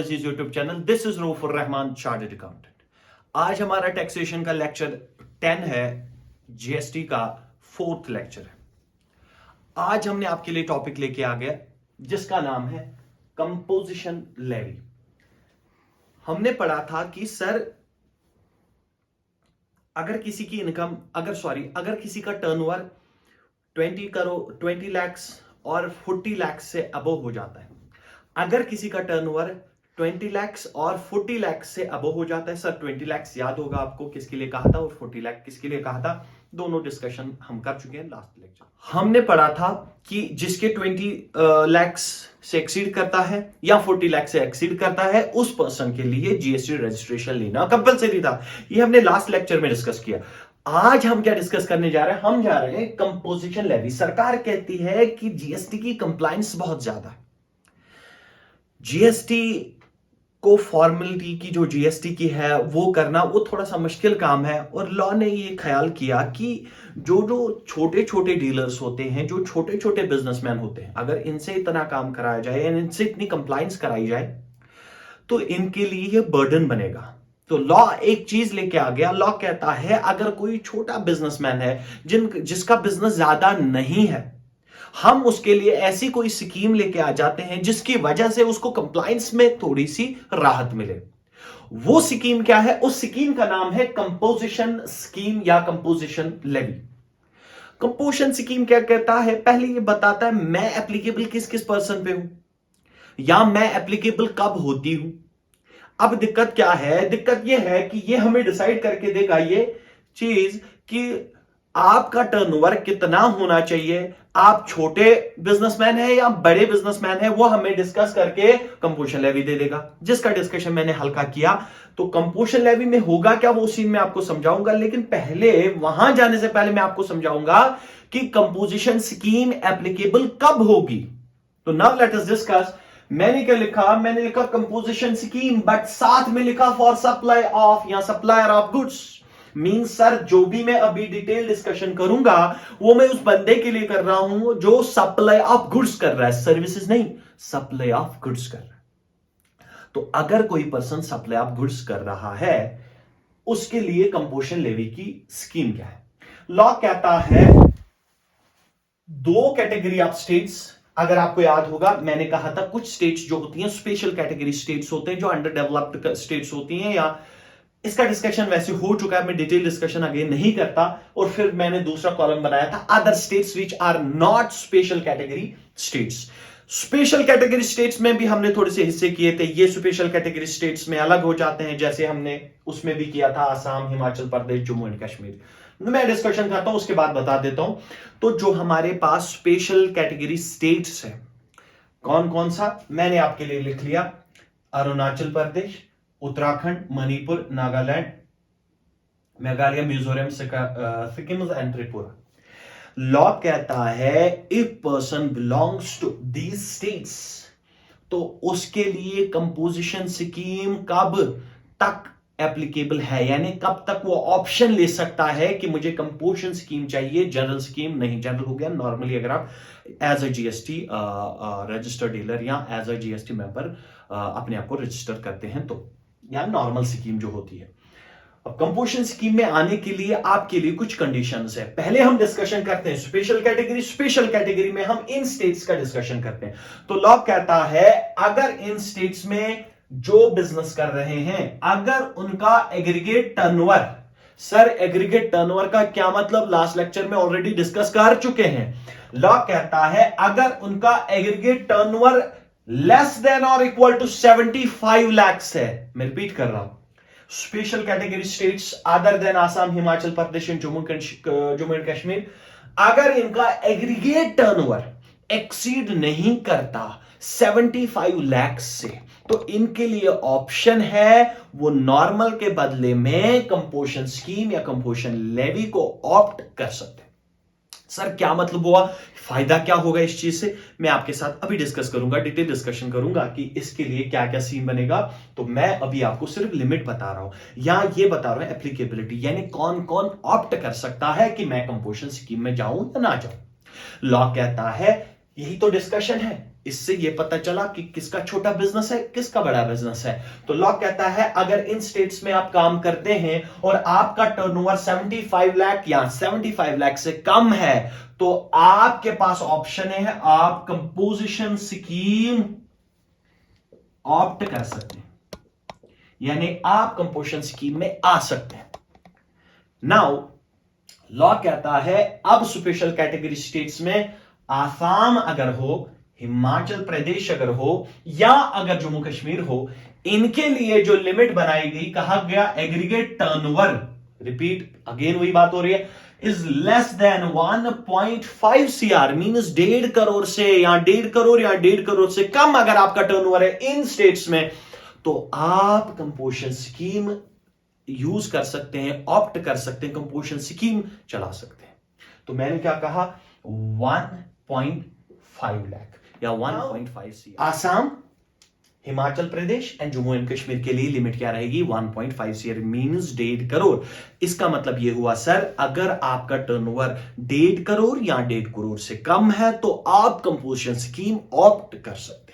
Aziz YouTube channel. This is Raufur Rahman, chartered accountant. आज हमारा taxation का लेक्चर 10 है, जीएसटी का 4th लेक्चर है। आज हमने आपके लिए टॉपिक लेके आ गया जिसका नाम है कंपोजिशन लेवी। हमने पढ़ा था कि सर अगर किसी की इनकम अगर किसी का टर्नओवर 20 लाख और 40 लाख से अबव हो जाता है, अगर किसी का टर्नओवर 20 लाख और 40 लाख से अबव हो जाता है, सर 20 लाख याद होगा आपको किसके लिए कहा था और 40 लाख किसके लिए कहा था, दोनों डिस्कशन हम कर चुके हैं लास्ट लेक्चर। हमने पढ़ा था कि जिसके 20 लाख से एक्सीड करता है या 40 लाख से एक्सीड करता है, उस पर्सन के लिए जीएसटी रजिस्ट्रेशन लेना कंपलसरी था। ये हमने लास्ट लेक्चर में डिस्कस किया। आज हम क्या डिस्कस करने जा रहे हैं? हम जा रहे हैं कंपोजिशन लेवी। सरकार कहती है कि जीएसटी की कंप्लायंस बहुत ज्यादा है। जीएसटी को फॉर्मेलिटी की जो जीएसटी की है वो करना वो थोड़ा सा मुश्किल काम है, और लॉ ने ये ख्याल किया कि जो छोटे छोटे डीलर्स होते हैं, जो छोटे छोटे बिजनेसमैन होते हैं, अगर इनसे इतना काम कराया जाए, इनसे इतनी कंप्लायंस कराई जाए तो इनके लिए ये बर्डन बनेगा। तो लॉ एक चीज लेके आ गया। लॉ कहता है अगर कोई छोटा बिजनेसमैन है जिसका बिजनेस ज्यादा नहीं है, हम उसके लिए ऐसी कोई स्कीम लेके आ जाते हैं जिसकी वजह से उसको कंप्लायंस में थोड़ी सी राहत मिले। वो स्कीम क्या है? उस स्कीम का नाम है कंपोजिशन स्कीम या कंपोजिशन लेवी। कंपोजिशन स्कीम क्या कहता है? पहले ये बताता है मैं एप्लीकेबल किस किस पर्सन पे हूं या मैं एप्लीकेबल कब होती हूं। अब दिक्कत क्या है? दिक्कत यह है कि यह हमें डिसाइड करके देगा ये चीज कि आपका टर्नओवर कितना होना चाहिए, आप छोटे बिजनेसमैन है या बड़े बिजनेसमैन है, वो हमें डिस्कस करके कंपोजिशन लेवी दे देगा, जिसका डिस्कशन मैंने हल्का किया। तो कंपोजिशन लेवी में होगा क्या वो सीन में आपको समझाऊंगा, लेकिन पहले वहां जाने से पहले मैं आपको समझाऊंगा कि कंपोजिशन स्कीम एप्लीकेबल कब होगी। तो नाउ लेट अस डिस्कस। मैंने क्या लिखा? मैंने लिखा कंपोजिशन स्कीम, बट साथ में लिखा फॉर सप्लाई ऑफ या supplier of goods. Mean sir जो भी मैं अभी डिटेल डिस्कशन करूंगा वो मैं उस बंदे के लिए कर रहा हूं जो सप्लाई ऑफ गुड्स कर रहा है, सर्विसेज नहीं, सप्लाई ऑफ गुड्स कर रहा है। तो अगर कोई पर्सन सप्लाई ऑफ गुड्स कर रहा है उसके लिए कंपोजिशन लेवी की स्कीम क्या है? लॉ कहता है दो कैटेगरी ऑफ स्टेट्स। अगर आपको याद होगा मैंने कहा था कुछ स्टेट्स जो होती हैं स्पेशल कैटेगरी स्टेट्स होते हैं, जो अंडर डेवलप्ड स्टेट्स होती हैं, या इसका डिस्कशन वैसे हो चुका है, मैं डिटेल डिस्कशन अगेन नहीं करता। और फिर मैंने दूसरा कॉलम बनाया था other states which are not special category states. Special category states में भी हमने थोड़े से हिस्से किए थे, ये स्पेशल कैटेगरी स्टेट्स में अलग हो जाते हैं, जैसे हमने उसमें भी किया था आसाम, हिमाचल प्रदेश, जम्मू एंड कश्मीर। मैं डिस्कशन करता हूं उसके बाद बता देता हूं। तो जो हमारे पास स्पेशल कैटेगरी स्टेट्स है कौन कौन सा, मैंने आपके लिए लिख लिया। अरुणाचल प्रदेश, उत्तराखंड, मणिपुर, नागालैंड, मेघालय, मिजोरम, सिक्किम एंड त्रिपुरा। लॉ कहता है if person belongs to these states तो उसके लिए कंपोजिशन स्कीम कब तक एप्लीकेबल है, यानी कब तक वो ऑप्शन ले सकता है कि मुझे कंपोजिशन स्कीम चाहिए, जनरल स्कीम नहीं। जनरल हो गया नॉर्मली अगर आप as a GST registered dealer या एज अ जीएसटी मेंबर अपने आप को रजिस्टर करते हैं, तो या नॉर्मल स्कीम जो होती है। अब कंपोजिशन स्कीम में आने के लिए आपके लिए कुछ कंडीशंस है। पहले हम डिस्कशन करते हैं स्पेशल कैटेगरी। स्पेशल कैटेगरी में हम इन स्टेट्स का डिस्कशन करते हैं। तो लॉ कहता है अगर इन स्टेट्स में जो बिजनेस कर रहे हैं अगर उनका aggregate turnover, sir aggregate turnover का क्या मतलब लास्ट लेक्चर में ऑलरेडी डिस्कस कर चुके हैं। लॉ कहता है अगर उनका एग्रीगेट टर्नओवर लेस देन और इक्वल टू 75 लाख है, मैं रिपीट कर रहा हूं, special category states other than Assam, Himachal Pradesh, Jammu and Kashmir, अगर इनका एग्रीगेट टर्नओवर एक्सीड नहीं करता 75 लाख से, तो इनके लिए ऑप्शन है वो नॉर्मल के बदले में कंपोजिशन स्कीम या कंपोजिशन लेवी को ऑप्ट कर सकते हैं। सर क्या मतलब हुआ, फायदा क्या होगा इस चीज से, मैं आपके साथ अभी डिस्कस करूंगा, डिटेल डिस्कशन करूंगा कि इसके लिए क्या क्या सीन बनेगा। तो मैं अभी आपको सिर्फ लिमिट बता रहा हूं या ये बता रहा हूं एप्लीकेबिलिटी, यानी कौन कौन ऑप्ट कर सकता है कि मैं कंपोजिशन स्कीम में जाऊं या ना जाऊं। लॉ कहता है, यही तो डिस्कशन है, इससे ये पता चला कि किसका छोटा बिजनेस है, किसका बड़ा बिजनेस है। तो लॉ कहता है अगर इन स्टेट्स में आप काम करते हैं और आपका टर्नओवर 75 लाख या 75 लाख से कम है, तो आपके पास ऑप्शन है, आप कंपोजिशन स्कीम ऑप्ट कर सकते हैं, यानी आप कंपोजिशन स्कीम में आ सकते हैं। नाउ लॉ कहता है अब स्पेशल कैटेगरी स्टेट्स में आसाम अगर हो, हिमाचल प्रदेश अगर हो, या अगर जम्मू कश्मीर हो, इनके लिए जो लिमिट बनाई गई, कहा गया एग्रीगेट टर्नओवर, रिपीट अगेन वही बात हो रही है, is less then 1.5 CR, means 1.5 crore से या 1.5 करोड़ या 1.5 करोड़ से कम अगर आपका टर्नओवर है इन स्टेट्स में, तो आप कंपोजिशन स्कीम यूज कर सकते हैं, ऑप्ट कर सकते हैं, कंपोजिशन स्कीम चला सकते हैं। तो मैंने क्या कहा, 1.5 लाख या 1.5 CR। Assam, Himachal Pradesh and Jammu and Kashmir के लिए लिमिट क्या रहेगी, 1.5 CR, मींस 1.5 करोड़। इसका मतलब यह हुआ सर अगर आपका टर्नओवर 1.5 करोड़ या 1.5 करोड़ से कम है तो आप कंपोजिशन स्कीम ऑप्ट कर सकते हैं।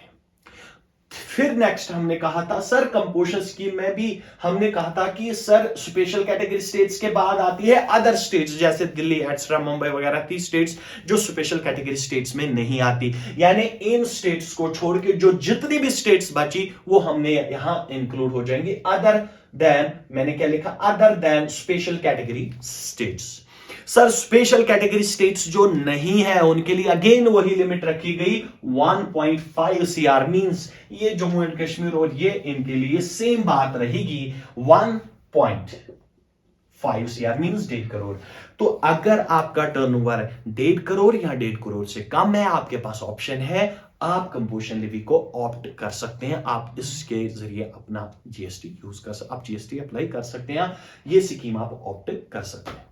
फिर नेक्स्ट हमने कहा था सर कंपोजिशन स्कीम में भी हमने कहा था कि सर स्पेशल कैटेगरी स्टेट्स के बाद आती है अदर स्टेट्स, जैसे दिल्ली, एक्स्ट्रा, मुंबई वगैरह थी स्टेट्स जो स्पेशल कैटेगरी स्टेट्स में नहीं आती, यानी इन स्टेट्स को छोड़ के जो जितनी भी स्टेट्स बची वो हमने यहां इंक्लूड हो जाएंगे अदर देन, मैंने क्या लिखा, other than special category states. Sir special category states जो नहीं है उनके लिए अगेन वही लिमिट रखी गई 1.5 CR, मींस ये जम्मू एंड कश्मीर और ये इनके लिए सेम बात रहेगी 1.5 CR, मींस 1.5 करोड़। तो अगर आपका टर्नओवर 1.5 करोड़ या 1.5 करोड़ से कम है, आपके पास ऑप्शन है, आप कंपोजिशन लेवी को ऑप्ट कर सकते हैं, आप इसके जरिए अपना जीएसटी यूज कर सकते, आप जीएसटी अप्लाई कर सकते हैं, ये स्कीम आप ऑप्ट कर सकते हैं।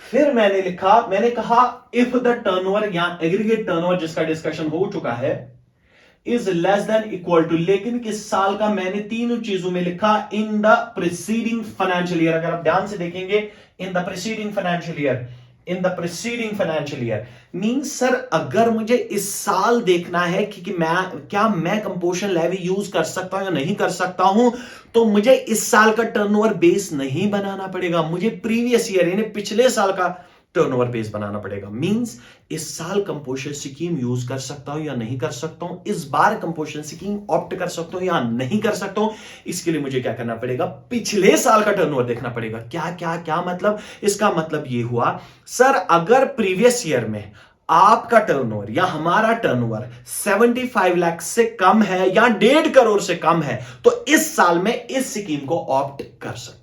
फिर मैंने कहा इफ द टर्नओवर या एग्रीगेट टर्नओवर जिसका डिस्कशन हो चुका है is less than equal to, लेकिन किस साल का, मैंने तीनों चीजों में लिखा in the preceding financial year. अगर आप ध्यान से देखेंगे in the preceding financial year, in the preceding financial year means sir अगर मुझे इस साल देखना है कि मैं कंपोजिशन लेवी यूज कर सकता हूं या नहीं कर सकता हूं, तो मुझे इस साल का टर्नओवर बेस नहीं बनाना पड़ेगा, मुझे प्रीवियस ईयर यानी पिछले साल का टर्नओवर बेस बनाना पड़ेगा। मींस इस साल कंपोजिशन स्कीम यूज कर सकता हूं या नहीं कर सकता हूं, इस बार कंपोजिशन स्कीम ऑप्ट कर सकता हूं या नहीं कर सकता हूं, इसके लिए मुझे क्या करना पड़ेगा, पिछले साल का टर्नओवर देखना पड़ेगा। क्या मतलब, इसका मतलब यह हुआ सर अगर प्रीवियस ईयर में आपका टर्नओवर या हमारा टर्नओवर 75 लाख से कम है या 1.5 करोड़ से कम है, तो इस साल में इस स्कीम को ऑप्ट कर सकता हूं।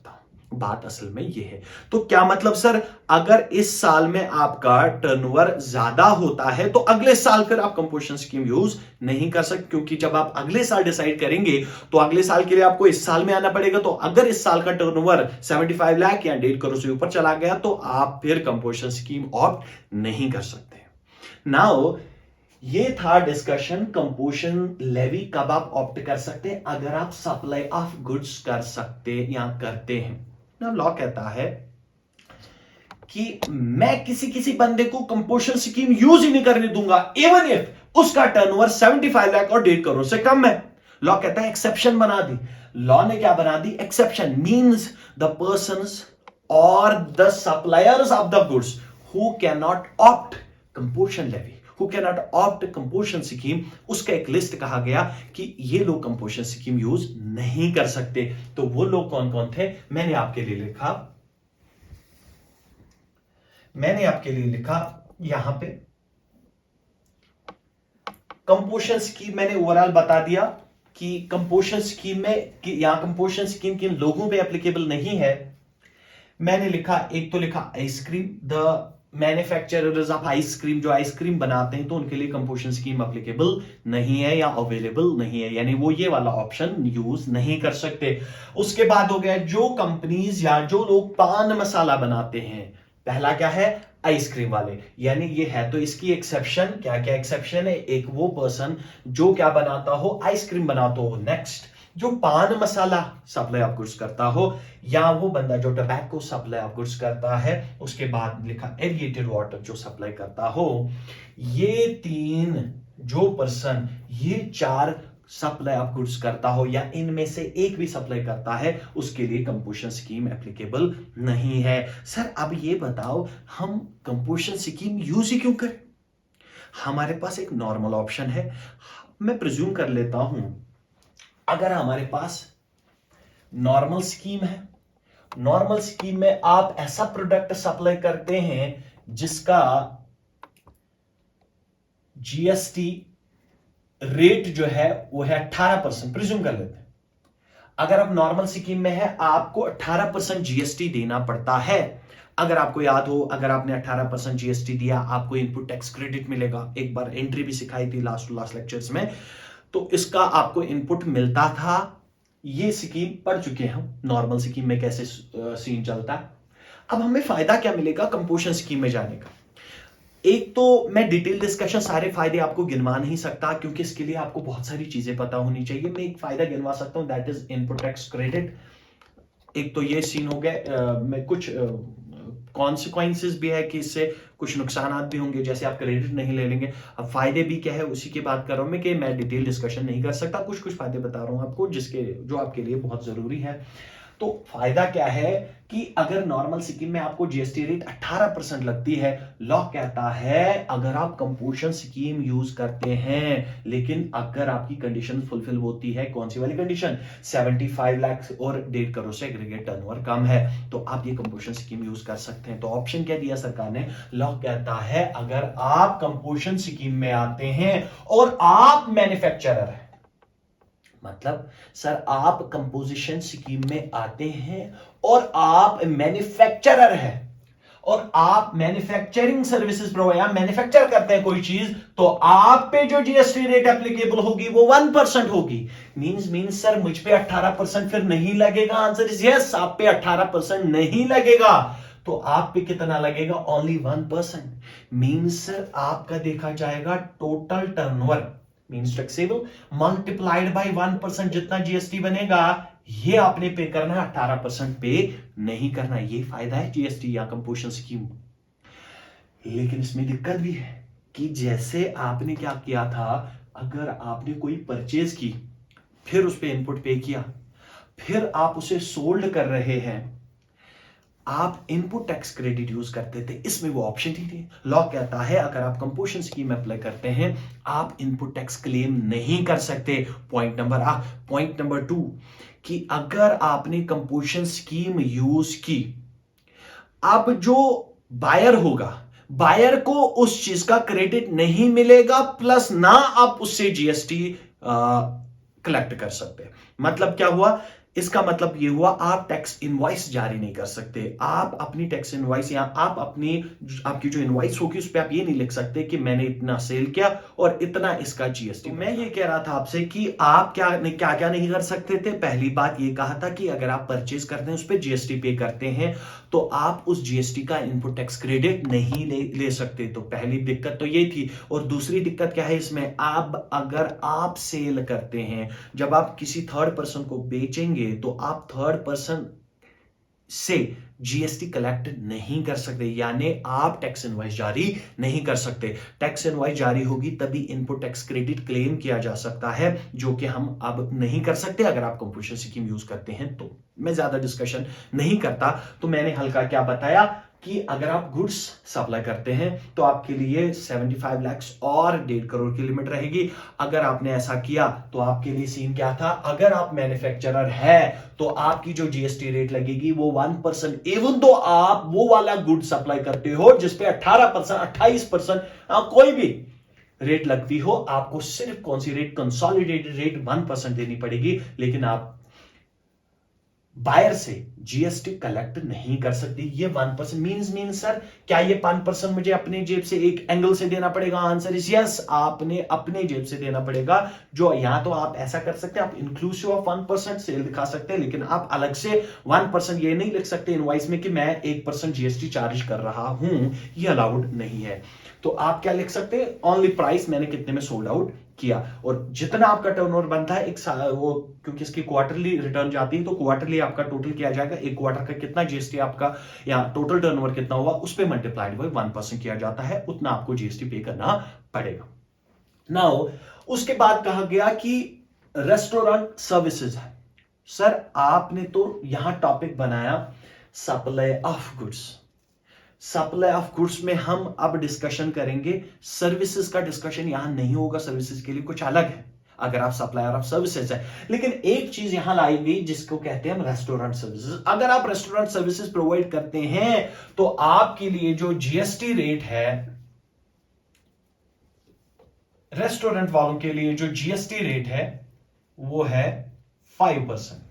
बात असल में यह है। तो क्या मतलब सर अगर इस साल में आपका टर्नओवर ज्यादा होता है तो अगले साल फिर आप कंपोजिशन स्कीम यूज नहीं कर सकते, क्योंकि जब आप अगले साल डिसाइड करेंगे तो अगले साल के लिए आपको इस साल में आना पड़ेगा। तो अगर इस साल का टर्नओवर 75 लाख या 1.5 करोड़ से ऊपर चला गया तो आप फिर कंपोजिशन स्कीम ऑप्ट नहीं कर सकते। नाउ ये था डिस्कशन कंपोजिशन लेवी कब आप ऑप्ट कर सकते हैं, अगर आप सप्लाई ऑफ गुड्स कर सकते या करते हैं। लॉ कहता है कि मैं किसी बंदे को कंपोजिशन स्कीम यूज ही नहीं करने दूंगा इवन इफ उसका टर्नओवर 75 लाख और 1.5 करोड़ से कम है। लॉ कहता है एक्सेप्शन बना दी। लॉ ने क्या बना दी, एक्सेप्शन मींस द पर्संस और the suppliers of the goods who can not opt composition levy, who cannot opt composition scheme, उसका एक लिस्ट कहा गया कि ये लोग कंपोजिशन स्कीम यूज नहीं कर सकते। तो वो लोग कौन कौन थे, मैंने आपके लिए लिखा यहां पे कंपोजिशन स्कीम मैंने ओवरऑल बता दिया कि कंपोजिशन स्कीम में यहां कंपोजिशन स्कीम किन लोगों पे एप्लीकेबल नहीं है। मैंने लिखा, एक तो लिखा ice cream, the manufacturers of ice cream, जो आइसक्रीम बनाते हैं तो उनके लिए कंपोजिशन स्कीम एप्लीकेबल नहीं है या अवेलेबल नहीं है, यानी वो ये वाला ऑप्शन यूज नहीं कर सकते। उसके बाद हो गया जो कंपनीज या जो लोग पान मसाला बनाते हैं, पहला क्या है, आइसक्रीम वाले, यानी ये है तो इसकी एक्सेप्शन, क्या क्या एक्सेप्शन है, एक वो पर्सन जो क्या बनाता हो, आइसक्रीम बनाता हो, नेक्स्ट जो पान मसाला सप्लाई ऑफ गुड्स करता हो, या वो बंदा जो टबैको सप्लाई ऑफ गुड्स करता है, उसके बाद लिखा एरिएटेड वाटर जो सप्लाई करता हो। ये 3 जो पर्सन ये 4 सप्लाई ऑफ गुड्स करता हो या इनमें से एक भी सप्लाई करता है, उसके लिए कंपोजिशन स्कीम एप्लीकेबल नहीं है। सर अब ये बताओ, हम कंपोजिशन स्कीम यूज ही क्यों करें? हमारे पास एक नॉर्मल ऑप्शन है। मैं प्रिज्यूम कर लेता हूं, अगर हमारे पास नॉर्मल स्कीम है, नॉर्मल स्कीम में आप ऐसा प्रोडक्ट सप्लाई करते हैं जिसका जीएसटी रेट जो है वो है 18%, प्रिज्यूम कर लेते हैं। अगर आप नॉर्मल स्कीम में है, आपको 18% जीएसटी देना पड़ता है। अगर आपको याद हो, अगर आपने 18% जीएसटी दिया, आपको इनपुट टैक्स क्रेडिट मिलेगा। एक बार एंट्री भी सिखाई थी लास्ट लेक्चर्स में, तो इसका आपको इनपुट मिलता था। ये स्कीम पढ़ चुके हैं हम, नॉर्मल स्कीम में कैसे सीन चलता है। अब हमें फायदा क्या मिलेगा कंपोजिशन स्कीम में जाने का? एक तो मैं डिटेल डिस्कशन सारे फायदे आपको गिनवा नहीं सकता, क्योंकि इसके लिए आपको बहुत सारी चीजें पता होनी चाहिए। मैं एक फायदा गिनवा सकता हूं, that is input tax credit. एक तो ये सीन हो गया, मैं कुछ कॉन्सिक्वेंसेस भी है कि इससे कुछ नुकसान भी होंगे, जैसे आप क्रेडिट नहीं ले लेंगे। अब फायदे भी क्या है उसी की बात कर रहा हूं मैं, कि मैं डिटेल डिस्कशन नहीं कर सकता, कुछ फायदे बता रहा हूं आपको जो आपके लिए बहुत जरूरी है। तो फायदा क्या है कि अगर नॉर्मल स्कीम में आपको जीएसटी रेट 18% लगती है, लॉ कहता है अगर आप कंपोजिशन स्कीम यूज करते हैं, लेकिन अगर आपकी कंडीशन फुलफिल होती है, कौन सी वाली कंडीशन? 75 लाख और 1.5 करोड़ से एग्रीगेट टर्नओवर कम है, तो आप ये कंपोजिशन स्कीम यूज कर सकते हैं। तो ऑप्शन क्या दिया सरकार ने? लॉ कहता है अगर आप कंपोजिशन स्कीम में आते हैं और आप मैन्युफैक्चरर हैं, मतलब सर आप कंपोजिशन स्कीम में आते हैं और आप मैन्युफैक्चरर हैं और आप मैन्युफैक्चरिंग सर्विसेज प्रोवाइड, मैन्युफैक्चर करते हैं कोई चीज, तो आप पे जो जीएसटी रेट एप्लीकेबल होगी वो 1% होगी। मींस सर मुझ पे 18% फिर नहीं लगेगा? आंसर इज यस, आप पे 18% नहीं लगेगा। तो आप पे कितना लगेगा? ओनली 1%। मींस सर आपका देखा जाएगा total turnover means taxable multiplied by 1%, जितना जीएसटी बनेगा ये आपने पे करना है, 18% पे नहीं करना। ये फायदा है जीएसटी या कंपोजिशन स्कीम। लेकिन इसमें दिक्कत भी है कि जैसे आपने क्या किया था, अगर आपने कोई परचेज की, फिर उस पे इनपुट पे किया, फिर आप उसे सोल्ड कर रहे हैं, आप इनपुट टैक्स क्रेडिट यूज करते थे, इसमें वो ऑप्शन ही नहीं। लॉ कहता है अगर आप कंपोजिशन स्कीम अप्लाई करते हैं, आप इनपुट टैक्स क्लेम नहीं कर सकते। पॉइंट नंबर 2 कि अगर आपने कंपोजिशन स्कीम यूज की, अब जो बायर होगा, बायर को उस चीज का क्रेडिट नहीं मिलेगा, प्लस ना आप उससे जीएसटी कलेक्ट कर सकते। मतलब क्या हुआ? इसका मतलब ये हुआ आप टैक्स इनवॉइस जारी नहीं कर सकते। आप अपनी टैक्स इनवॉइस या आप आपकी जो इनवॉइस होगी उस पर आप ये नहीं लिख सकते कि मैंने इतना सेल किया और इतना इसका जीएसटी। तो मैं ये कह रहा था आपसे कि आप क्या क्या नहीं कर सकते थे। पहली बात ये कहा था कि अगर आप परचेज करते हैं उस पर जीएसटी पे करते हैं, तो आप उस जीएसटी का इनपुट टैक्स क्रेडिट नहीं ले सकते। तो पहली दिक्कत तो ये थी। और दूसरी दिक्कत क्या है इसमें? आप अगर आप सेल करते हैं, जब आप किसी थर्ड पर्सन को बेचेंगे, तो आप थर्ड पर्सन से जीएसटी कलेक्ट नहीं कर सकते, यानी आप टैक्स इनवॉइस जारी नहीं कर सकते। टैक्स इनवॉइस जारी होगी तभी इनपुट टैक्स क्रेडिट क्लेम किया जा सकता है, जो कि हम अब नहीं कर सकते अगर आप कंपोजिशन स्कीम यूज करते हैं। तो मैं ज्यादा डिस्कशन नहीं करता, तो मैंने हल्का क्या बताया कि अगर आप गुड्स सप्लाई करते हैं तो आपके लिए 75 लाख और 1.5 करोड़ की लिमिट रहेगी। अगर आपने ऐसा किया तो आपके लिए सीन क्या था? अगर आप मैन्युफैक्चरर है तो आपकी जो जीएसटी रेट लगेगी वो 1%, इवन तो आप वो वाला गुड सप्लाई करते हो जिसपे 18%, 28% कोई भी रेट लगती हो, आपको सिर्फ कौन सी रेट? कंसोलिडेटेड रेट 1% देनी पड़ेगी। लेकिन आप बायर से जीएसटी कलेक्ट नहीं कर सकती। ये 1% मीन्स सर क्या ये 5% मुझे अपने जेब से एक एंगल से देना पड़ेगा? आंसर इज यस, आपने अपने जेब से देना पड़ेगा। जो यहां तो आप ऐसा कर सकते हैं, आप इंक्लूसिव ऑफ 1% सेल दिखा सकते हैं, लेकिन आप अलग से 1% ये नहीं लिख सकते इनवॉइस में कि मैं 1% जीएसटी चार्ज कर रहा हूं, ये अलाउड नहीं है। तो आप क्या लिख सकते हैं? ओनली प्राइस मैंने कितने में सोल्ड आउट किया, और जितना आपका टर्नओवर बनता है एक वो, क्योंकि इसकी क्वार्टरली रिटर्न जाती है, तो क्वार्टरली आपका टोटल किया जाएगा, एक क्वार्टर का कितना जीएसटी आपका या टोटल टर्नओवर कितना हुआ उस पे मल्टीप्लाइड बाय 1% किया जाता है, उतना आपको जीएसटी पे करना पड़ेगा। नाउ उसके बाद कहा गया कि रेस्टोरेंट सर्विसेज है। सर आपने तो यहां टॉपिक बनाया supply of goods. Supply of goods में हम अब डिस्कशन करेंगे, सर्विसेज का डिस्कशन यहां नहीं होगा, सर्विसेज के लिए कुछ अलग है अगर आप सप्लायर ऑफ सर्विसेज है। लेकिन एक चीज यहां लाई गई जिसको कहते हैं हम रेस्टोरेंट सर्विसेज। अगर आप रेस्टोरेंट सर्विसेज प्रोवाइड करते हैं तो आपके लिए जो जीएसटी रेट है, रेस्टोरेंट वालों के लिए जो जीएसटी रेट है वो है 5%।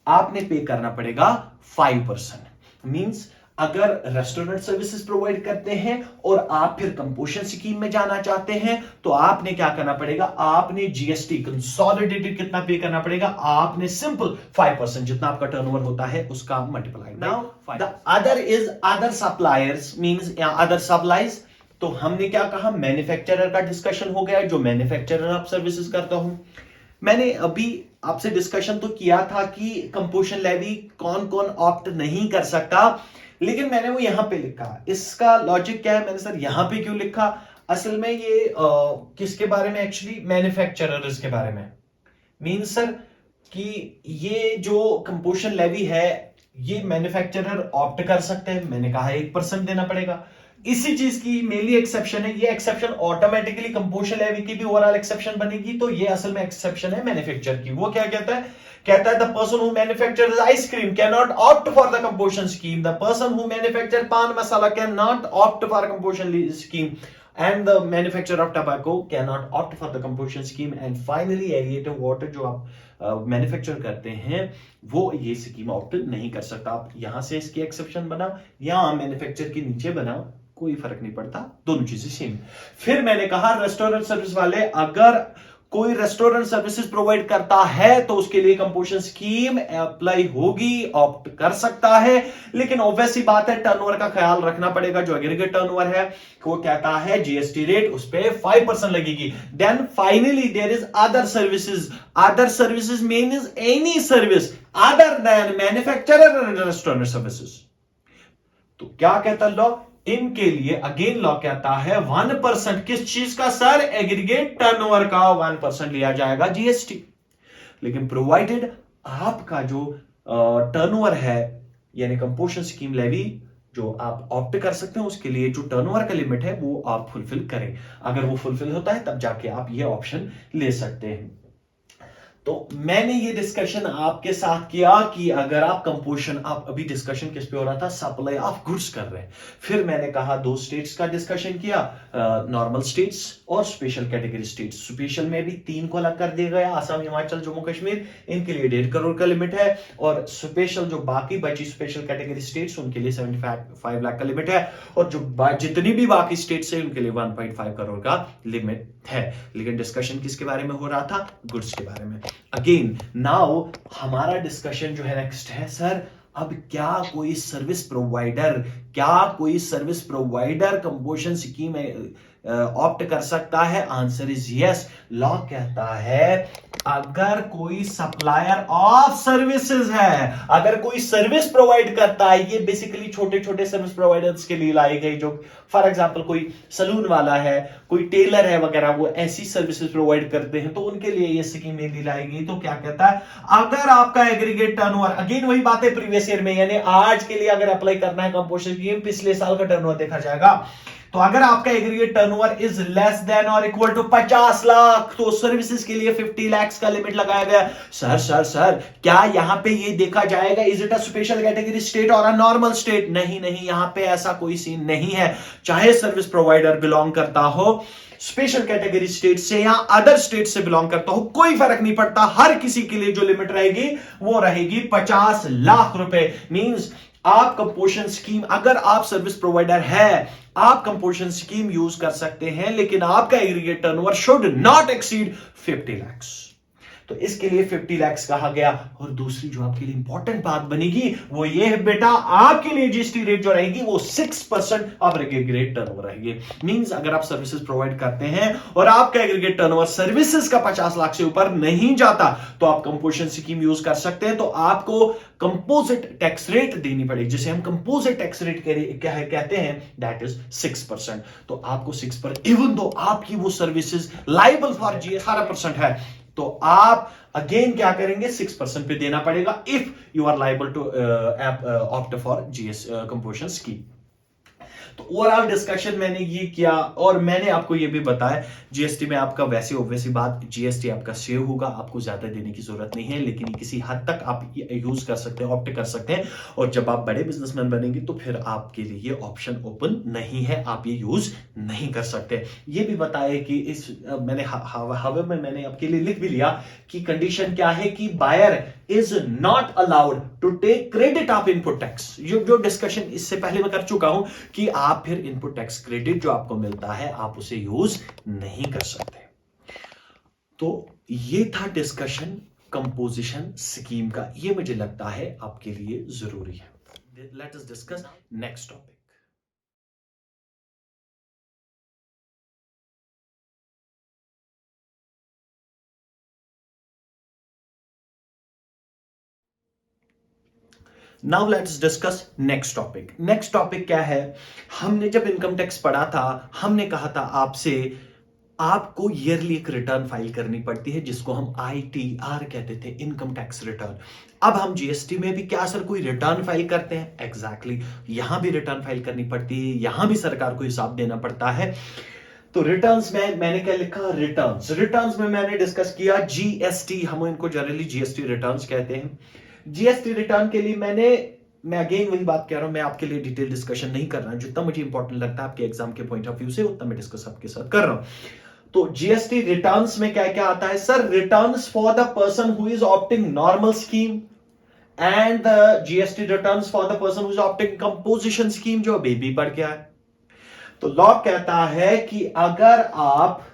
आपने पे करना पड़ेगा 5%। मींस अगर रेस्टोरेंट सर्विसेज प्रोवाइड करते हैं और आप फिर कंपोजिशन स्कीम में जाना चाहते हैं तो आपने क्या करना पड़ेगा, आपने जीएसटी कंसोलिडेटेड कितना पे करना पड़ेगा, आपने सिंपल 5% जितना आपका टर्नओवर होता है उसका multiply. Now the other is other suppliers means other supplies. तो हमने क्या कहा, मैन्युफैक्चरर का डिस्कशन हो गया, जो मैन्युफैक्चरर ऑफ सर्विसेज करता हूं। मैंने अभी आपसे डिस्कशन तो किया था कि कंपोजिशन लेवी कौन कौन ऑप्ट नहीं कर सकता, लेकिन मैंने वो यहां पे लिखा। इसका लॉजिक क्या है, मैंने सर यहां पे क्यों लिखा, असल में ये किसके बारे में, एक्चुअली मैन्युफैक्चरर्स के बारे में। मींस सर कि ये जो कंपोजिशन लेवी है ये मैन्युफैक्चरर ऑप्ट कर सकते हैं, मैंने कहा 1% देना पड़ेगा। इसी चीज की मेनली एक्सेप्शन है, ये एक्सेप्शन ऑटोमेटिकली कंपोजिशन लेवी की भी ओवरऑल एक्सेप्शन बनेगी, तो ये असल में एक्सेप्शन है मैन्युफैक्चर की। वो क्या कहता है, कहता है the person who manufactures ice cream can not opt for the composition scheme, the person who manufacture paan masala can not opt for composition scheme, and the manufacturer of tobacco cannot opt for the composition scheme, and finally aerated water जो आप manufacture करते हैं वो ये scheme opt नहीं कर सकता। आप यहां से इसकी एक्सेप्शन बनाओ या मैन्युफैक्चर के नीचे बनाओ, कोई फर्क नहीं पड़ता, दोनों चीजें सेम। फिर मैंने कहा रेस्टोरेंट सर्विस वाले, अगर कोई रेस्टोरेंट सर्विसेज प्रोवाइड करता है तो उसके लिए कंपोजिशन स्कीम अप्लाई होगी, ऑप्ट कर सकता है, लेकिन ऑब्वियस सी बात है टर्नओवर का ख्याल रखना पड़ेगा। जो एग्रीगेट टर्नओवर है वो कहता है जीएसटी रेट उस पे 5% लगेगी। Then finally there is other services. Other services means any service other than manufacturer and restaurant services. तो क्या कहता लॉ, इनके लिए अगेन लॉ कहता है 1% किस चीज का सर, एग्रीगेट टर्नओवर का 1% लिया जाएगा जीएसटी। लेकिन प्रोवाइडेड आपका जो टर्नओवर है यानी कंपोजिशन स्कीम लेवी जो आप ऑप्ट कर सकते हैं उसके लिए जो टर्नओवर का लिमिट है वो आप फुलफिल करें। अगर वो फुलफिल होता है तब जाके आप ये ऑप्शन ले सकते हैं। तो मैंने ये डिस्कशन आपके साथ किया कि अगर आप कंपोजिशन, आप अभी डिस्कशन किस पे हो रहा था, सप्लाई ऑफ गुड्स कर रहे हैं। फिर मैंने कहा 2 स्टेट्स का डिस्कशन किया, नॉर्मल स्टेट्स और स्पेशल कैटेगरी स्टेट्स। स्पेशल में भी 3 को अलग कर दिया गया, असम, हिमाचल, जम्मू कश्मीर, इनके लिए 1.5 करोड़ का लिमिट है, और स्पेशल जो बाकी बची स्पेशल कैटेगरी स्टेट्स उनके लिए 75 लाख का लिमिट है, और जो जितनी भी बाकी स्टेट्स है उनके लिए 1.5 करोड़ का लिमिट है। लेकिन डिस्कशन किसके बारे में हो रहा था, गुड्स के बारे में। अगेन नाउ हमारा डिस्कशन जो है नेक्स्ट है, सर अब क्या कोई service provider composition scheme opt कर सकता है? Answer is yes. लॉ कहता है अगर कोई सप्लायर ऑफ सर्विसेज है, अगर कोई सर्विस प्रोवाइड करता है, ये बेसिकली छोटे छोटे सर्विस प्रोवाइडर्स के लिए लाई गई, जो फॉर एग्जांपल कोई सलून वाला है, कोई टेलर है वगैरह, वो ऐसी सर्विसेज प्रोवाइड करते हैं तो उनके लिए ये स्कीम लाई गई। तो क्या कहता है, अगर आपका एग्रीगेट टर्नओवर, अगेन वही बात है प्रीवियस ईयर में, यानी आज के लिए अगर अप्लाई करना है कंपोजिशन स्कीम, पिछले साल का टर्नओवर देखा जाएगा। तो अगर आपका aggregate turnover is less then और इक्वल टू 50 लाख तो सर्विसेज के लिए 50 लाख का लिमिट लगाया गया। सर क्या यहां पे ये देखा जाएगा is it a special category state और अ नॉर्मल स्टेट? नहीं, यहां पे ऐसा कोई सीन नहीं है। चाहे सर्विस प्रोवाइडर बिलोंग करता हो स्पेशल कैटेगरी स्टेट से या अदर स्टेट से बिलोंग करता हो, कोई फर्क नहीं पड़ता, हर किसी के लिए जो लिमिट रहेगी वो रहेगी 50 लाख रुपए। मींस आप कंपोजिशन स्कीम, अगर आप सर्विस प्रोवाइडर है, आप कंपोजिशन स्कीम यूज कर सकते हैं, लेकिन आपका aggregate turnover should not exceed 50 lakh. तो इसके लिए 50 लाख कहा गया। और दूसरी जो आपके लिए इंपॉर्टेंट बात बनेगी वो ये है बेटा, आपके लिए जीएसटी रेट जो रहेगी वो 6% आप एग्रीगेट टर्नओवर रहेगी। मींस अगर आप सर्विसेज प्रोवाइड करते हैं और आपका एग्रीगेट टर्नओवर सर्विसेज का 50 लाख से ऊपर नहीं जाता तो आप कंपोजिशन स्कीम यूज कर सकते हैं। तो आपको कंपोजिट टैक्स रेट देनी पड़ेगी, जिसे हम कंपोजिट टैक्स रेट कहते हैं, दैट इज 6%। तो आपको 6%, इवन दो आपकी वो सर्विसेज लाइबल फॉर जी 18% है, तो आप अगेन क्या करेंगे, 6% पे देना पड़ेगा if you are liable to opt for GS composition scheme. तो ओवरऑल डिस्कशन मैंने ये किया और मैंने आपको ये भी बताया जीएसटी में आपका वैसे ऑब्वियसली बात, जीएसटी आपका सेव होगा, आपको ज्यादा देने की जरूरत नहीं है, लेकिन किसी हद तक आप यूज कर सकते हैं, ऑप्ट कर सकते हैं। और जब आप बड़े बिजनेसमैन बनेंगे तो फिर आपके लिए ये ऑप्शन ओपन नहीं है, आप ये यूज नहीं कर सकते। ये भी बताया कि इस मैंने हवा में मैंने आपके लिए लिख भी लिया कि कंडीशन क्या है कि buyer is not allowed to take credit of input tax. जो डिस्कशन इससे पहले मैं कर चुका हूं कि आप फिर इनपुट टैक्स क्रेडिट जो आपको मिलता है आप उसे यूज नहीं कर सकते। तो ये था डिस्कशन कंपोजिशन स्कीम का, ये मुझे लगता है आपके लिए जरूरी है। Late us discuss next topic. Now let's discuss next topic. Next topic क्या है, हमने जब इनकम टैक्स पढ़ा था हमने कहा था आपसे आपको ईयरली एक रिटर्न फाइल करनी पड़ती है जिसको हम आईटीआर कहते थे, इनकम टैक्स रिटर्न। अब हम जीएसटी में भी क्या सर कोई रिटर्न फाइल करते हैं? एग्जैक्टली यहां भी रिटर्न फाइल करनी पड़ती है, यहां भी सरकार को हिसाब देना पड़ता है। तो रिटर्न्स में मैंने क्या लिखा, रिटर्न्स में मैंने डिस्कस किया जीएसटी, हम इनको जनरली जीएसटी रिटर्न्स कहते हैं। जीएसटी रिटर्न के लिए मैं अगेन वही बात कह रहा हूं, मैं आपके लिए डिटेल डिस्कशन नहीं कर रहा हूं, जितना मुझे इंपॉर्टेंट लगता है आपके एग्जाम के पॉइंट ऑफ व्यू से उतना मैं डिस्कस आपके साथ कर रहा हूं। तो जीएसटी रिटर्न्स में क्या क्या आता है sir, returns for the person who is opting normal scheme and the GST returns for the person who is opting composition scheme, जो अभी भी पढ़ के आए। तो लॉ कहता है कि अगर आप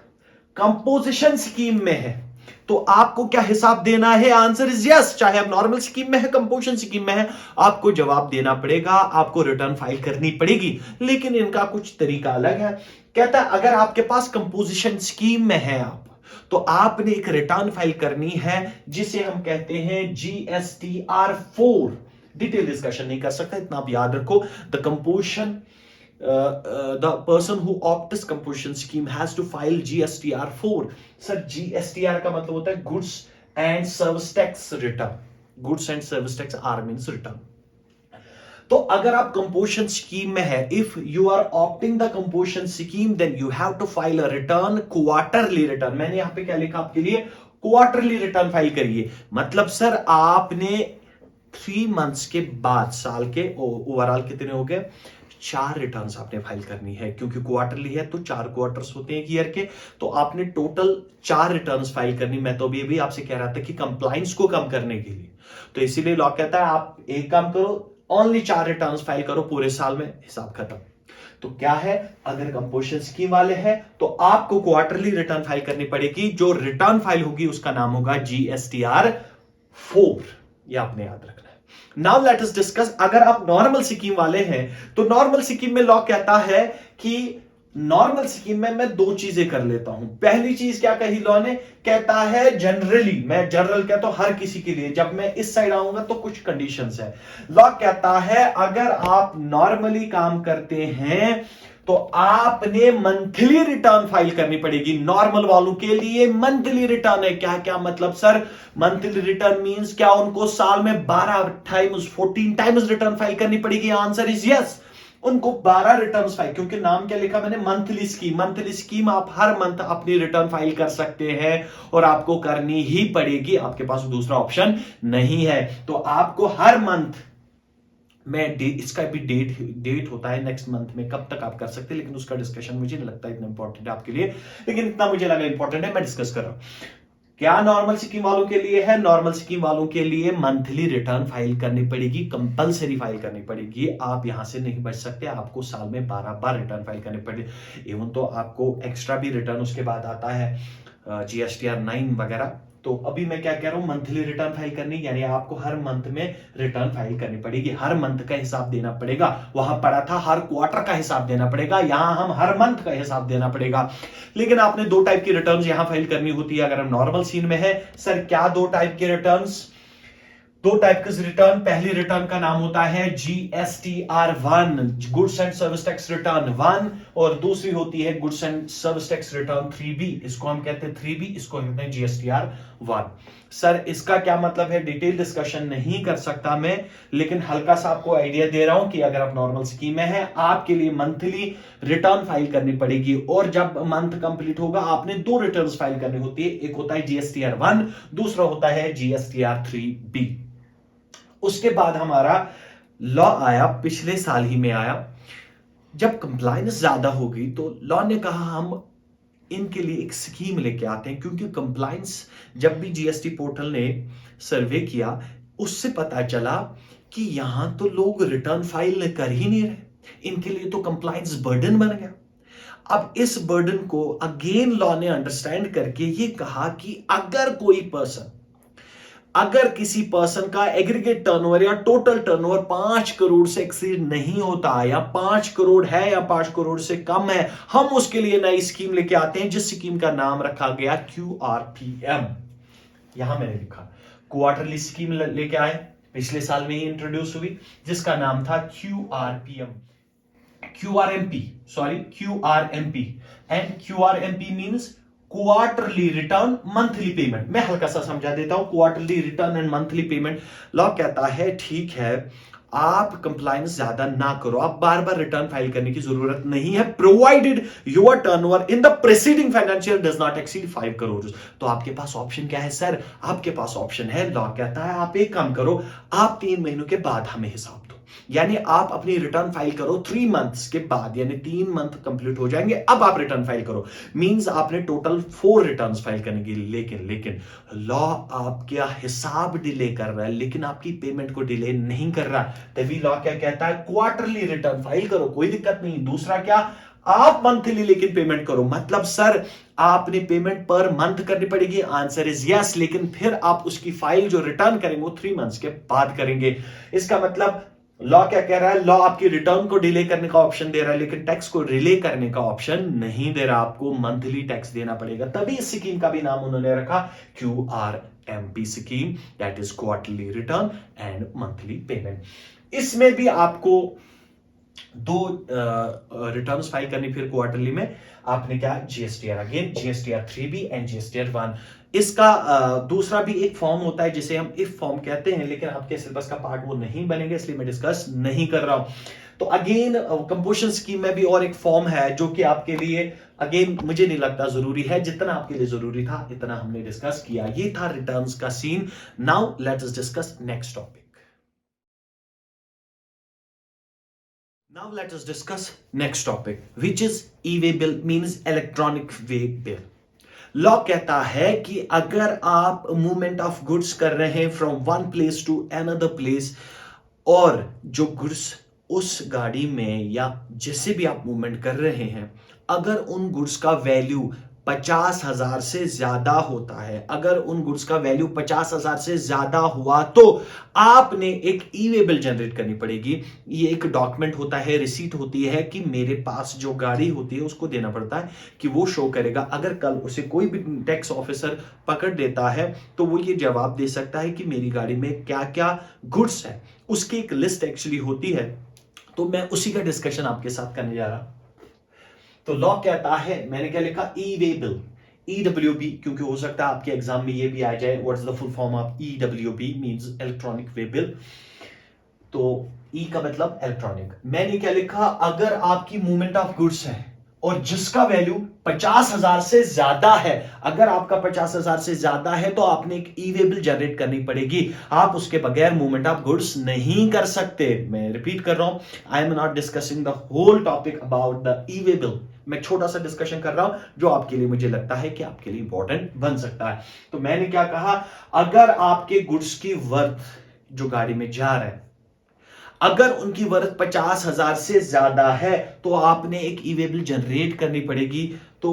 कंपोजिशन स्कीम में है तो आपको क्या हिसाब देना है? Answer is yes. चाहे आप नॉर्मल स्कीम में है, कंपोजिशन स्कीम में है, आपको जवाब देना पड़ेगा, आपको रिटर्न फाइल करनी पड़ेगी। लेकिन इनका कुछ तरीका अलग है। कहता है अगर आपके पास कंपोजिशन स्कीम में है आप, तो आपने एक रिटर्न फाइल करनी है जिसे हम कहते हैं GSTR4। डिटेल डिस्कशन नहीं कर सकता, इतना आप याद रखो। The composition the person who opts composition scheme has to file GSTR4। Sir GSTR का मतलब होता है goods and service tax return. Goods and service tax R means return. तो अगर आप कंपोजिशन स्कीम में है, if you are opting the composition scheme then you have to file a return, quarterly return. मैंने यहां पे क्या लिखा आपके लिए, क्वार्टरली रिटर्न फाइल करिए। मतलब सर आपने 3 मंथ्स के बाद, साल के ओवरऑल कितने हो गए, 4 रिटर्न्स आपने फाइल करनी है, क्योंकि क्वार्टरली है तो 4 क्वार्टर्स होते हैं ईयर के, तो आपने टोटल 4 रिटर्न्स फाइल करनी। मैं तो अभी आपसे कह रहा था कि कंप्लाइंस को कम करने के लिए, तो इसीलिए लॉ कहता है आप एक काम करो, ओनली 4 रिटर्न्स फाइल करो पूरे साल में, हिसाब खत्म। तो क्या है, अगर कंपोजिशन स्कीम वाले हैं तो आपको क्वार्टरली रिटर्न फाइल करनी पड़ेगी। जो रिटर्न फाइल होगी उसका नाम होगा GSTR4, ये आपने याद रखना है। नाउ लेट अस डिस्कस, अगर आप नॉर्मल स्कीम वाले हैं तो नॉर्मल स्कीम में लॉ कहता है कि नॉर्मल स्कीम में मैं 2 चीजें कर लेता हूं। पहली चीज क्या कही लॉ ने, कहता है जनरली, मैं जनरल कहता हूं हर किसी के लिए, जब मैं इस साइड आऊंगा तो कुछ कंडीशंस है। लॉ कहता है अगर आप नॉर्मली काम करते हैं तो आपने मंथली रिटर्न फाइल करनी पड़ेगी। नॉर्मल वालों के लिए मंथली रिटर्न है। क्या क्या मतलब सर, मंथली रिटर्न मींस क्या, उनको साल में 12 टाइम्स 14 टाइम्स रिटर्न फाइल करनी पड़ेगी? आंसर इज यस, उनको 12 रिटर्न फाइल, क्योंकि नाम क्या लिखा मैंने, मंथली स्कीम। मंथली स्कीम आप हर मंथ अपनी रिटर्न फाइल कर सकते हैं और आपको करनी ही पड़ेगी, आपके पास दूसरा ऑप्शन नहीं है। तो आपको हर मंथ में इसका भी डेट होता है नेक्स्ट मंथ में, कब तक आप कर सकते हैं, लेकिन उसका डिस्कशन मुझे नहीं लगता इतना इंपॉर्टेंट है आपके लिए, लेकिन इतना मुझे लगा इंपॉर्टेंट है, मैं डिस्कस कर रहा हूं। क्या नॉर्मल स्कीम वालों के लिए है, नॉर्मल स्कीम वालों के लिए मंथली रिटर्न फाइल करनी पड़ेगी, कंपलसरी फाइल करनी पड़ेगी, आप यहां से नहीं बच सकते, आपको साल में 12 बार रिटर्न फाइल करनी पड़ेगी। एवं तो आपको एक्स्ट्रा भी रिटर्न उसके बाद आता है GSTR9 वगैरह, तो अभी मैं क्या कह रहा हूं, मंथली रिटर्न फाइल करनी, यानी आपको हर मंथ में रिटर्न फाइल करनी पड़ेगी, हर मंथ का हिसाब देना पड़ेगा। वहां पड़ा था हर क्वार्टर का हिसाब देना पड़ेगा, यहां हम हर मंथ का हिसाब देना पड़ेगा। लेकिन आपने दो टाइप की रिटर्न्स यहां फाइल करनी होती है अगर हम नॉर्मल सीन में है। सर क्या दो टाइप के रिटर्न्स? दो टाइप के रिटर्न। पहली रिटर्न का नाम होता है GSTR1, goods and service tax return 1, और दूसरी होती है goods and service tax return 3B। इसको हम कहते हैं 3B, इसको कहते हैं GSTR1। सर इसका क्या मतलब है, डिटेल डिस्कशन नहीं कर सकता मैं, लेकिन हल्का सा आपको आइडिया दे रहा हूं कि अगर आप नॉर्मल स्कीम में है, आपके लिए मंथली रिटर्न फाइल करनी पड़ेगी, और जब मंथ कंप्लीट होगा आपने दो रिटर्न फाइल करनी होती है, एक होता है GSTR1, दूसरा होता है GSTR3B। उसके बाद हमारा लॉ आया, पिछले साल ही में आया, जब कंप्लायंस ज्यादा होगी तो लॉ ने कहा हम इनके लिए एक स्कीम लेके आते हैं, क्योंकि कंप्लायंस, जब भी जीएसटी पोर्टल ने सर्वे किया उससे पता चला कि यहां तो लोग रिटर्न फाइल कर ही नहीं रहे, इनके लिए तो कंप्लायंस बर्डन बन गया। अब इस बर्डन को अगेन लॉ ने अंडरस्टैंड करके ये कहा कि अगर किसी पर्सन का एग्रीगेट टर्नओवर या टोटल टर्नओवर 5 करोड़ से एक्सीड नहीं होता, या 5 करोड़ है या 5 करोड़ से कम है, हम उसके लिए नई स्कीम लेके आते हैं, जिस स्कीम का नाम रखा गया QRPM। यहां मैंने लिखा क्वार्टरली स्कीम लेके आए, पिछले साल में ही इंट्रोड्यूस हुई, जिसका नाम था QRMP and QRMP means quarterly return monthly payment. मैं हल्का सा समझा देता हूं, quarterly return and monthly payment. Law कहता है ठीक है, आप कंप्लायंस ज्यादा ना करो, आप बार बार रिटर्न फाइल करने की जरूरत नहीं है, provided your turnover in the preceding financial does not exceed 5 crore. तो आपके पास ऑप्शन क्या है सर? आपके पास ऑप्शन है, लॉ कहता है आप एक काम करो, आप 3 महीनों के बाद हमें हिसाब दो, यानी आप अपनी रिटर्न फाइल करो 3 मंथ्स के बाद, यानी 3 मंथ कंप्लीट हो जाएंगे, अब आप रिटर्न फाइल करो। मींस आपने टोटल 4 रिटर्न्स फाइल करने की। लेकिन लॉ आपका हिसाब डिले कर रहा है, लेकिन आपकी पेमेंट को डिले नहीं कर रहा। तभी लॉ क्या कहता है, क्वार्टरली रिटर्न फाइल करो, कोई दिक्कत नहीं। दूसरा क्या, आप मंथली लेकिन पेमेंट करो। मतलब सर आपने पेमेंट पर मंथ करनी पड़ेगी, आंसर इज यस, लेकिन फिर आप उसकी फाइल जो रिटर्न करेंगे वो 3 मंथ्स के बाद करेंगे। इसका मतलब लॉ क्या कह रहा है, लॉ आपकी रिटर्न को डिले करने का ऑप्शन दे रहा है, लेकिन टैक्स को रिले करने का ऑप्शन नहीं दे रहा, आपको मंथली टैक्स देना पड़ेगा। तभी इस स्कीम का भी नाम उन्होंने रखा QRMP scheme, that is quarterly return and monthly payment. इसमें भी आपको दो रिटर्न्स फाइल करनी, फिर क्वार्टरली में आपने क्या, GSTR again, GSTR3B and GSTR1। इसका दूसरा भी एक फॉर्म होता है जिसे हम इफ फॉर्म कहते हैं, लेकिन आपके सिलेबस का पार्ट वो नहीं बनेगा, इसलिए मैं डिस्कस नहीं कर रहा हूं। तो अगेन कंपोजिशन स्कीम में भी और एक फॉर्म है जो कि आपके लिए अगेन मुझे नहीं लगता जरूरी है, जितना आपके लिए जरूरी था इतना हमने डिस्कस किया। ये था रिटर्न्स का scene. Now let us discuss next topic. Now let us discuss next topic, which is e-way bill, means electronic way bill. Law कहता है कि अगर आप मूवमेंट ऑफ गुड्स कर रहे हैं from one place to another place, और जो गुड्स उस गाड़ी में या जिससे भी आप मूवमेंट कर रहे हैं, अगर उन गुड्स का वैल्यू 50,000 से ज्यादा होता है, अगर उन गुड्स का वैल्यू 50,000 से ज्यादा हुआ तो आपने एक ई-वे बिल जनरेट करनी पड़ेगी। ये एक डॉक्यूमेंट होता है, रिसीट होती है कि मेरे पास जो गाड़ी होती है उसको देना पड़ता है, कि वो शो करेगा। अगर कल उसे कोई भी टैक्स ऑफिसर पकड़ देता है तो वो ये जवाब दे सकता है कि मेरी गाड़ी में क्या क्या गुड्स है, उसकी एक लिस्ट एक्चुअली होती है। तो मैं उसी का डिस्कशन आपके साथ करने जा रहा। तो लॉ कहता है, मैंने क्या लिखा, ई-वे बिल, EWB, क्योंकि हो सकता है आपके एग्जाम में ये भी आ जाए, what is the full form of EWB, means electronic way bill. तो ई का मतलब इलेक्ट्रॉनिक। मैंने क्या लिखा, अगर आपकी मूवमेंट ऑफ गुड्स है और जिसका वैल्यू 50,000 से ज्यादा है, अगर आपका 50,000 से ज्यादा है तो आपने एक ई-वे बिल जनरेट करनी पड़ेगी, आप उसके बगैर मूवमेंट ऑफ गुड्स नहीं कर सकते। मैं रिपीट कर रहा हूं, I am not discussing the whole topic about the e-way bill, मैं छोटा सा डिस्कशन कर रहा हूं जो आपके लिए मुझे लगता है कि आपके लिए इंपॉर्टेंट बन सकता है। तो मैंने क्या कहा, अगर आपके गुड्स की वर्थ जो गाड़ी में जा रहा है, अगर उनकी वर्थ 50,000 से ज्यादा है तो आपने एक ई-वे बिल जनरेट करनी पड़ेगी। तो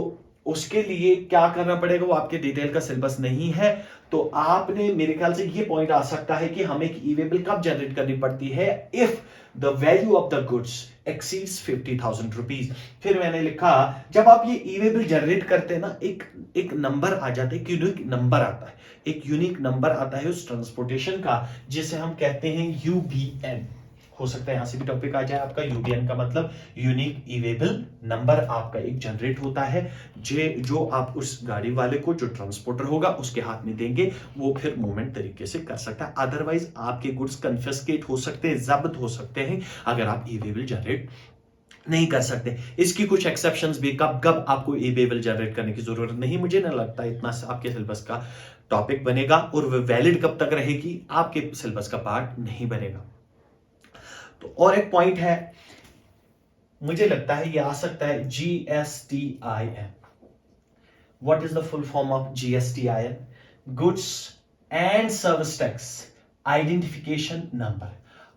उसके लिए क्या करना पड़ेगा वो आपके डिटेल का सिलेबस नहीं है। तो आपने मेरे ख्याल से ये पॉइंट आ सकता है कि हमें एक ई-वे-बिल कब जनरेट करनी पड़ती है, if the value of the goods exceeds 50,000 rupees. फिर मैंने लिखा जब आप ये ई-वे-बिल जनरेट करते हैं ना, एक नंबर आ जाता है, एक यूनिक नंबर आता है, एक यूनिक नंबर आता है उस ट्रांसपोर्टेशन का, जिसे हम कहते हैं यूबीएन। हो सकता है यहां से भी टॉपिक आ जाए आपका। यूबीएन का मतलब यूनिक ई-वे-बिल नंबर आपका एक जनरेट होता है, जो आप उस गाड़ी वाले को, जो ट्रांसपोर्टर होगा, उसके हाथ में देंगे, वो फिर मूवमेंट तरीके से कर सकता है। अदरवाइज आपके गुड्स कन्फिस्केट हो सकते हैं, जब्त हो सकते हैं, अगर आप ई-वे-बिल जनरेट नहीं कर सकते। इसकी कुछ एक्सेप्शंस भी, कब कब आपको ई-वे-बिल जनरेट करने की जरूरत नहीं, मुझे नहीं लगता इतना आपके सिलेबस का टॉपिक बनेगा, और वैलिड कब तक रहेगी, आपके सिलेबस का पार्ट नहीं बनेगा। तो और एक पॉइंट है, मुझे लगता है ये आ सकता है GSTIN। What is the full form of GSTIN? Goods and service tax identification number.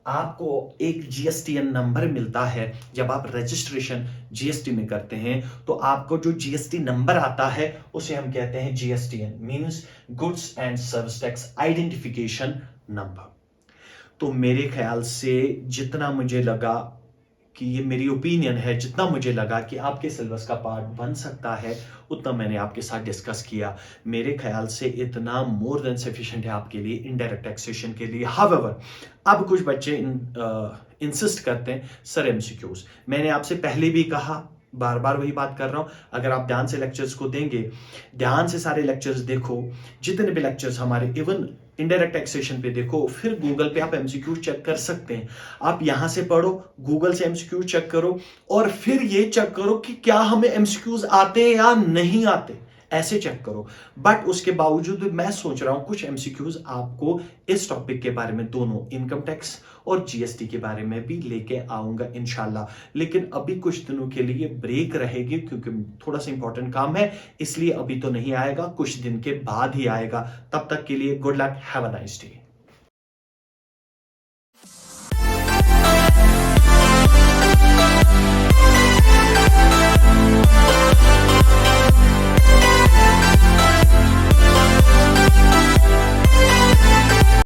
आपको एक GSTN नंबर मिलता है जब आप रजिस्ट्रेशन GST में करते हैं, तो आपको जो GST नंबर आता है उसे हम कहते हैं GSTN, means goods and service tax identification number. तो मेरे ख्याल से जितना मुझे लगा कि ये मेरी ओपिनियन है, जितना मुझे लगा कि आपके सिलेबस का पार्ट बन सकता है, उतना मैंने आपके साथ डिस्कस किया। मेरे ख्याल से इतना मोर देन सफिशिएंट है आपके लिए इनडायरेक्ट टैक्सेशन के लिए। हाउएवर, अब कुछ बच्चे इंसिस्ट करते हैं सर एमसीक्यूज। मैंने आपसे पहले भी कहा, बार बार वही बात कर रहा हूं, अगर आप ध्यान से लेक्चर्स को देंगे, ध्यान से सारे लेक्चर्स देखो, जितने भी लेक्चर्स हमारे, इवन इनडायरेक्ट टैक्सेशन पे देखो, फिर गूगल पे आप एमसीक्यू चेक कर सकते हैं। आप यहां से पढ़ो, गूगल से एमसीक्यू चेक करो, और फिर ये चेक करो कि क्या हमें एमसीक्यूज आते हैं या नहीं आते, ऐसे चेक करो। बट उसके बावजूद मैं सोच रहा हूं कुछ एमसीक्यूज आपको इस टॉपिक के बारे में, दोनों इनकम टैक्स और जीएसटी के बारे में भी लेके आऊंगा इंशाल्लाह। लेकिन अभी कुछ दिनों के लिए ब्रेक रहेगी, क्योंकि थोड़ा सा इंपॉर्टेंट काम है, इसलिए अभी तो नहीं आएगा, कुछ दिन के बाद ही आएगा। तब तक के लिए good luck, have a nice day.